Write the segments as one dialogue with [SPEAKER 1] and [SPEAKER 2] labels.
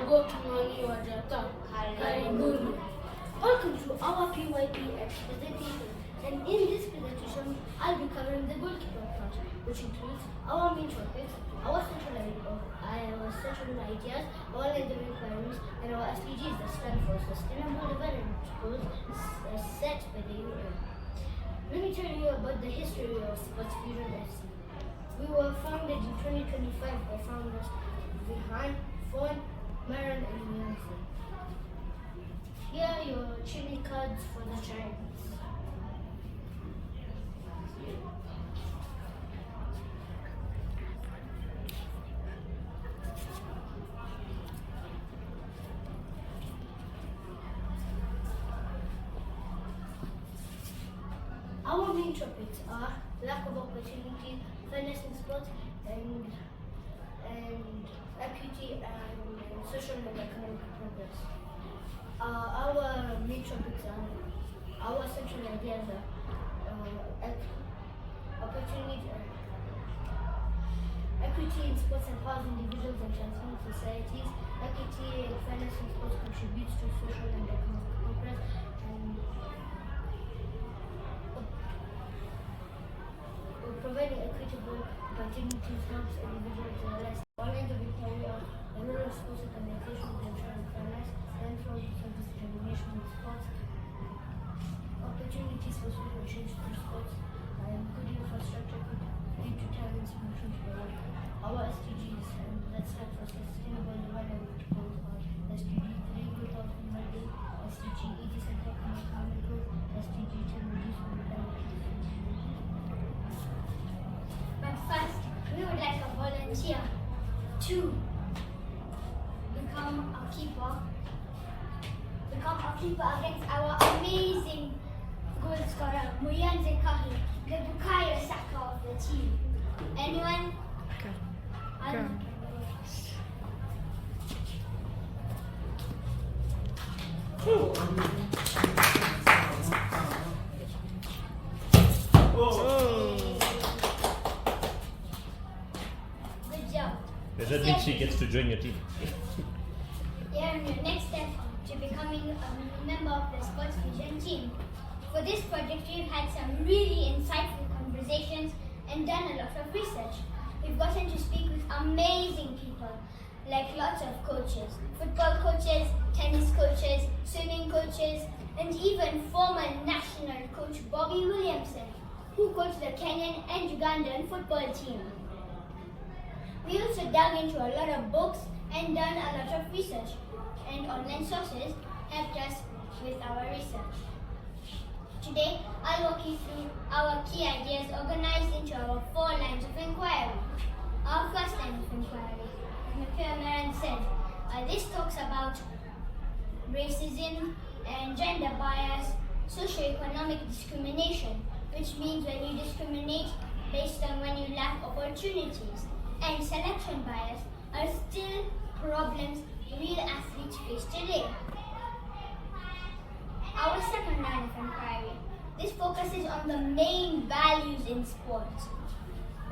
[SPEAKER 1] Good morning. Welcome to our PYPx presentation, and in this presentation, I'll be covering the goalkeeper part, which includes our main topics, our central ideas, our leader requirements, and our SDGs that stand for Sustainable Development Goals set by the UN. Let me tell you about the history of SportsFusion FC. We were founded in 2025 by founders behind Fon, Maran, and Williamson. Here are your training cards for the tryouts. Our main topics are lack of opportunity, fairness in sports, and equity and social and economic progress. Our main topics are our central ideas are opportunity, equity in sports empowers individuals and transforms societies. Equity and fairness in sports contributes to social and economic progress. And providing equitable opportunities helps individuals realize one end of equality are the role of sports organizations in ensuring fairness and from discrimination in sports. Opportunities for social change through sports and good infrastructure could lead to talent solutions for all. Our SDGs, and that's stand for Sustainable Development Goals, are SDG 3, good health and well-being, SDG 8 is economic growth, SDG 10 reduce mobility.
[SPEAKER 2] But first, we would like a volunteer to become a keeper against our amazing goal scorer, Muyanze Kahi, the Bukayo Saka of the team. Anyone?
[SPEAKER 3] Go.
[SPEAKER 2] Good job.
[SPEAKER 4] Does that mean she gets to join your team?
[SPEAKER 2] Here are your next step to becoming a member of the SportsFusion team. For this project, we've had some really insightful conversations and done a lot of research. We've gotten to speak with amazing people, like lots of coaches, football coaches, tennis coaches, swimming coaches, and even former national coach Bobby Williamson, who coached the Kenyan and Ugandan football team. We also dug into a lot of books and done a lot of research, and online sources helped us with our research. Today, I'll walk you through our key ideas organized into our 4 lines of inquiry. Our first line of inquiry, as Maran said, this talks about racism and gender bias, socioeconomic discrimination, which means when you discriminate based on when you lack opportunities, and selection bias are still problems real athletes face today. Our second line of inquiry, this focuses on the main values in sports,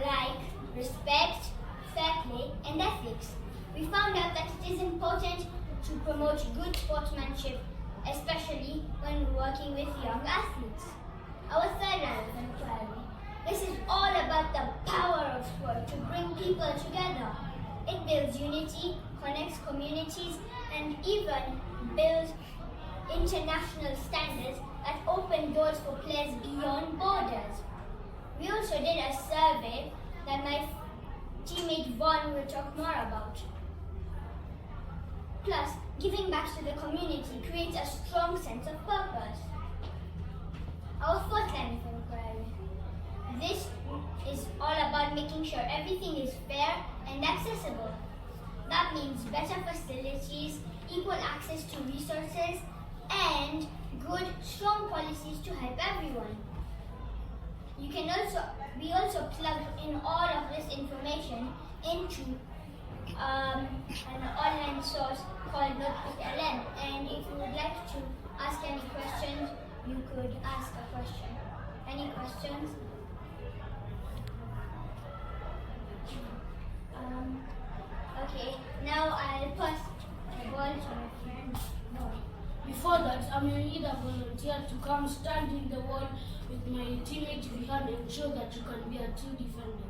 [SPEAKER 2] like respect, fair play, and ethics. We found out that it is important to promote good sportsmanship, especially when working with young athletes. Our third line of inquiry, this is all about the power of sport to bring people together. It builds unity, connects communities, and even builds international standards that open doors for players beyond borders. We also did a survey that my teammate Vaughn will talk more about. Plus, giving back to the community creates a strong sense of purpose. Our fourth line of inquiry. This is all about making sure everything is fair and accessible. That means better facilities, equal access to resources, and good, strong policies to help everyone. We also plug in all of this information into an online source called Notebook LM. And if you would like to ask any questions, you could ask a question. Any questions? Okay, now I'll pause ball to my friend.
[SPEAKER 1] Before that, I may need a volunteer to come stand in the wall with my teammate behind and show that you can be a true defender.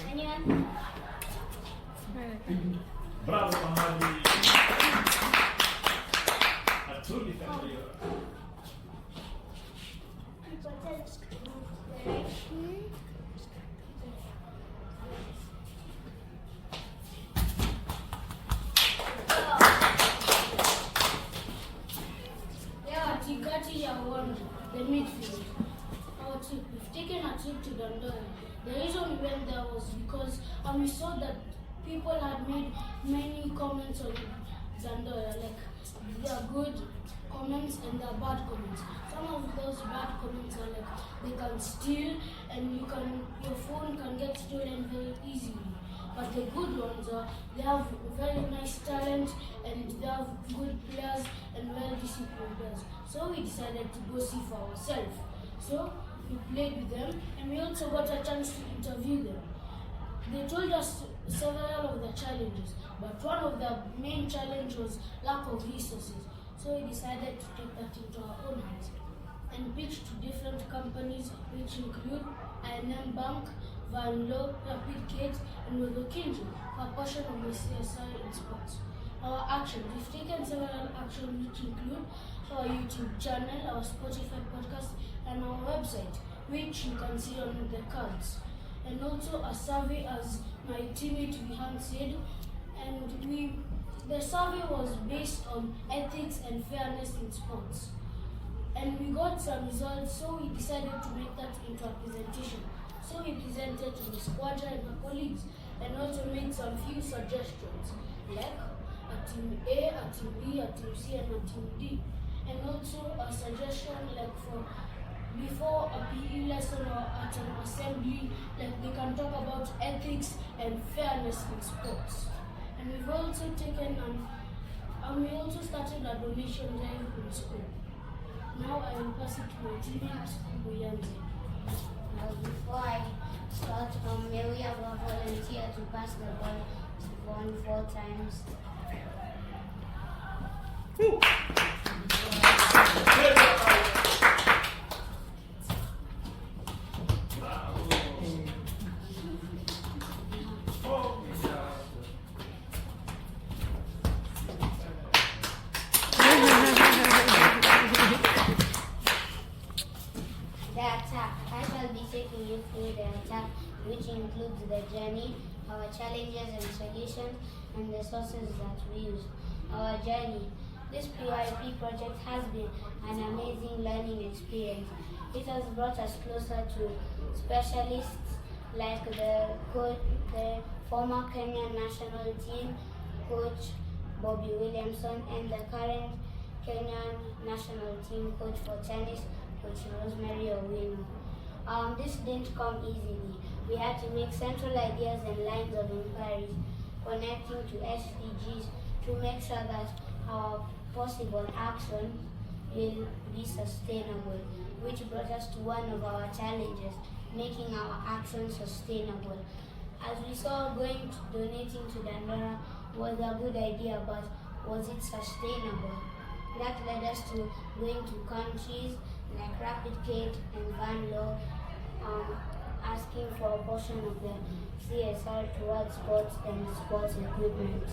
[SPEAKER 2] Anyone?
[SPEAKER 4] Bravo, Amadi. A true defender.
[SPEAKER 1] Katikati ya uwanja, the midfield. Our trip, we've taken a trip to Dandora. The reason we went there was because we saw that people had made many comments on Dandora, like there are good comments and there are bad comments. Some of those bad comments are like they can steal and your phone can get stolen very easily. But the good ones are they have very nice talent and they have good players and well-disciplined players. So we decided to go see for ourselves. So we played with them and we also got a chance to interview them. They told us several of the challenges, but one of the main challenges was lack of resources. So we decided to take that into our own hands and pitched to different companies which include INM Bank, Van Loo, Rapid Kids, and Wodokinji for a portion of the CSI in sports. Our actions, we've taken several actions which include our YouTube channel, our Spotify podcast, and our website, which you can see on the cards. And also a survey, as my teammate Vihan said, and the survey was based on ethics and fairness in sports. And we got some results, so we decided to make that into a presentation. So we presented to the squadron and her colleagues and also made some few suggestions, like a team A, a team B, a team C, and a team D. And also a suggestion like for before a PE lesson or at an assembly, like they can talk about ethics and fairness in sports. And we've also taken and we also started a donation drive in school. Now I will pass it to my teammate, Buyanzi.
[SPEAKER 5] Before I start, may we have a volunteer to pass the ball 4 times?
[SPEAKER 2] The attack. I shall be taking you through the attack, which includes the journey, our challenges and solutions, and the sources that we use. Our journey. This PYP project has been an amazing learning experience. It has brought us closer to specialists like the former Kenyan national team coach Bobby Williamson and the current Kenyan national team coach for tennis, Coach Rosemary Owino. This didn't come easily. We had to make central ideas and lines of inquiries connecting to SDGs to make sure that our possible action will be sustainable, which brought us to one of our challenges, making our action sustainable. As we saw, donating to Dandora was a good idea, but was it sustainable? That led us to going to countries like Rapid Gate and Van Loo, asking for a portion of the CSR towards sports and sports equipment.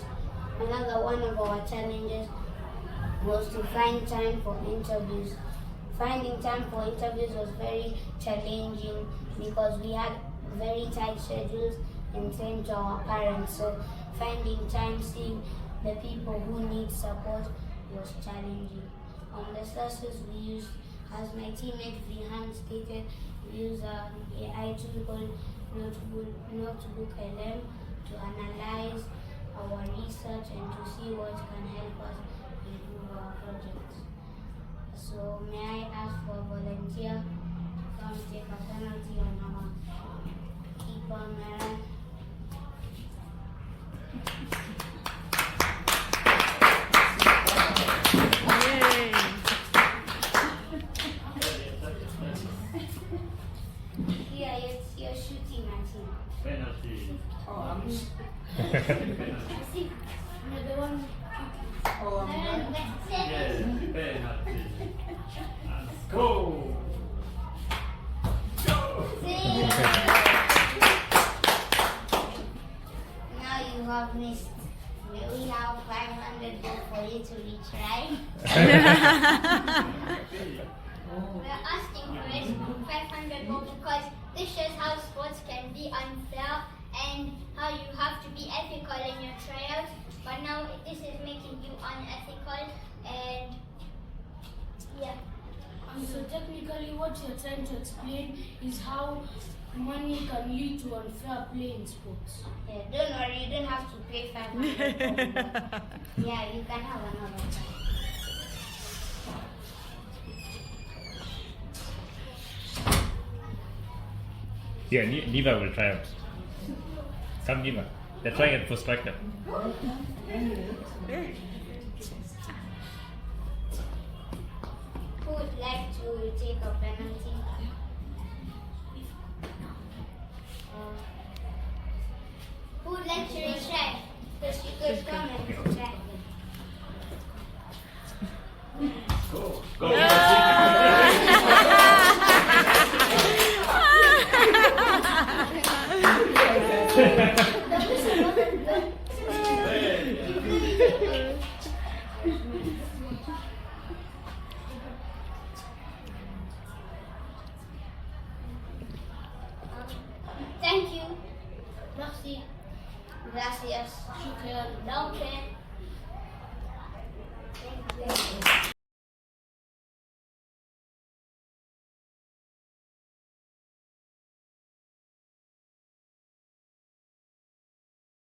[SPEAKER 2] Another one of our challenges was to find time for interviews. Finding time for interviews was very challenging because we had very tight schedules and same to our parents. So finding time, seeing the people who need support was challenging. The sources we used, as my teammate Vihan stated, we use an AI tool called Notebook LM to analyze our research and to see what can help us improve our projects. So may I ask for a volunteer to come take a penalty on our keeper, Maran? Here, you're shooting at him.
[SPEAKER 4] Penalty.
[SPEAKER 1] See, another one.
[SPEAKER 5] Oh,
[SPEAKER 4] Yes, penalty. Let's go. Go.
[SPEAKER 5] now you have missed. We have 500 goals for you to retry.
[SPEAKER 2] We're asking for it 500 more because this shows how sports can be unfair and how you have to be ethical in your tryouts. But now this is making you unethical and yeah.
[SPEAKER 1] So technically what you're trying to explain is how money can lead to unfair play in sports.
[SPEAKER 5] Yeah, don't worry, you don't have to pay 500 goals. Yeah, you can have another one.
[SPEAKER 6] Yeah, Neva will try out. Come, Neva. They're trying it for striker.
[SPEAKER 5] Who would like to take a penalty?
[SPEAKER 2] Who would like to retry?
[SPEAKER 5] Because you could come and retry.
[SPEAKER 4] Go. Go.
[SPEAKER 2] Thank you.
[SPEAKER 1] Merci.
[SPEAKER 5] Gracias.
[SPEAKER 1] Shukran.
[SPEAKER 2] Okay. Thank you.